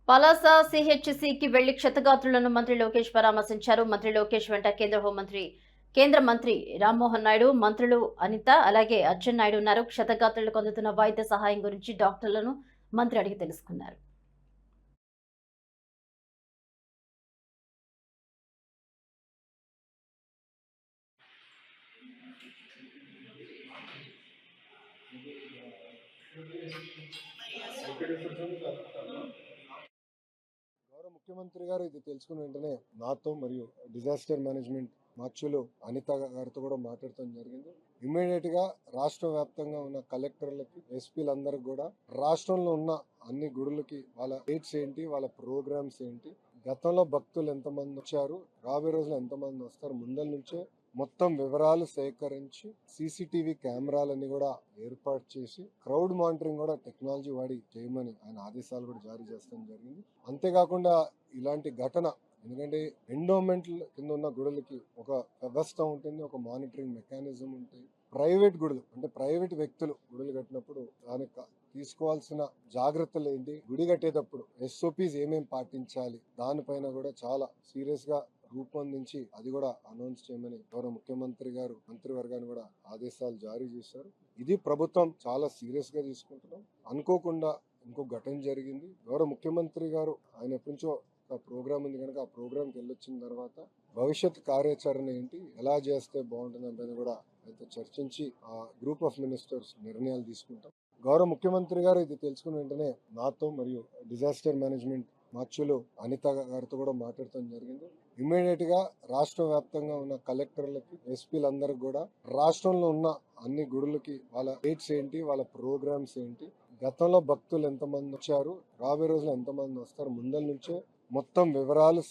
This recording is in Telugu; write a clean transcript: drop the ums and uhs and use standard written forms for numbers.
పలాస సిహెచ్సికి వెళ్లి క్షతగాత్రులను మంత్రి లోకేష్ పరామర్శించారు. మంత్రి లోకేష్ వెంట కేంద్ర మంత్రి రామ్మోహన్ నాయుడు, మంత్రులు అనిత, అలాగే అచ్చెన్నాయుడు ఉన్నారు. క్షతగాత్రులకు అందుతున్న వైద్య సహాయం గురించి డాక్టర్లను మంత్రి అడిగి తెలుసుకున్నారు. గౌరవ ముఖ్యమంత్రి గారు ఇది తెలుసుకున్న వెంటనే నాతో మరియు డిజాస్టర్ మేనేజ్మెంట్ మార్చులు అనిత గారితో కూడా మాట్లాడటం జరిగింది. ఇమ్మీడియట్ గా రాష్ట్ర వ్యాప్తంగా ఉన్న కలెక్టర్లకి, ఎస్పీలందరికి కూడా రాష్ట్రంలో ఉన్న అన్ని గుడులకి వాళ్ళ డేట్స్ ఏంటి, వాళ్ళ ప్రోగ్రామ్స్ ఏంటి, గతంలో భక్తులు ఎంతమంది వచ్చారు, రాబోయే రోజులు ఎంతమంది వస్తారు, ముందల నుంచే మొత్తం వివరాలు సేకరించి సీసీటీవీ కెమెరాలన్నీ కూడా ఏర్పాటు చేసి క్రౌడ్ మానిటరింగ్ కూడా టెక్నాలజీ వాడి చేయమని ఆయన ఆదేశాలు కూడా జారీ చేస్తాం జరిగింది. అంతేకాకుండా ఇలాంటి ఘటన, ఎందుకంటే ఎండోమెంట్ కింద ఉన్న గుడులకి ఒక వ్యవస్థ ఉంటుంది, ఒక మానిటరింగ్ మెకానిజం ఉంటుంది. ప్రైవేట్ గుడులు అంటే ప్రైవేట్ వ్యక్తులు గుడులు కట్టినప్పుడు దానికి తీసుకోవాల్సిన జాగ్రత్తలు ఏంటి, గుడి కట్టేటప్పుడు ఎస్ఓపీస్ ఏమేమి పాటించాలి, దానిపైన కూడా చాలా సీరియస్ గా రూపొందించి అది కూడా అనౌన్స్ చేయమని గౌరవ ముఖ్యమంత్రి గారు మంత్రివర్గాన్ని కూడా ఆదేశాలు జారీ చేశారు. ఇది ప్రభుత్వం చాలా సీరియస్ గా తీసుకుంటున్నాం. అనుకోకుండా ఇంకో ఘటన జరిగింది. గౌరవ ముఖ్యమంత్రి గారు ఆయన ఎప్పటి నుంచో ఒక ప్రోగ్రామ్ ఉంది కనుక ఆ ప్రోగ్రామ్కి వెళ్ళొచ్చిన తర్వాత భవిష్యత్ కార్యాచరణ ఏంటి, ఎలా చేస్తే బాగుంటుంది అంటే కూడా అయితే చర్చించి ఆ గ్రూప్ ఆఫ్ మినిస్టర్స్ నిర్ణయాలు తీసుకుంటాం. గౌరవ ముఖ్యమంత్రి గారు ఇది తెలుసుకున్న వెంటనే నాతో మరియు డిజాస్టర్ మేనేజ్మెంట్ మార్చులు అనిత గారితో కూడా మాట్లాడటం జరిగింది. ఇమ్మీడియట్ గా రాష్ట్ర వ్యాప్తంగా ఉన్న కలెక్టర్లకి, ఎస్పీలందరికి కూడా రాష్ట్రంలో ఉన్న అన్ని గుడులకి వాళ్ళ డేట్స్ ఏంటి, వాళ్ళ ప్రోగ్రామ్స్ ఏంటి, గతంలో భక్తులు ఎంతమంది వచ్చారు, రాబోయే రోజులు ఎంతమంది వస్తారు, ముందల నుంచే మొత్తం వివరాలు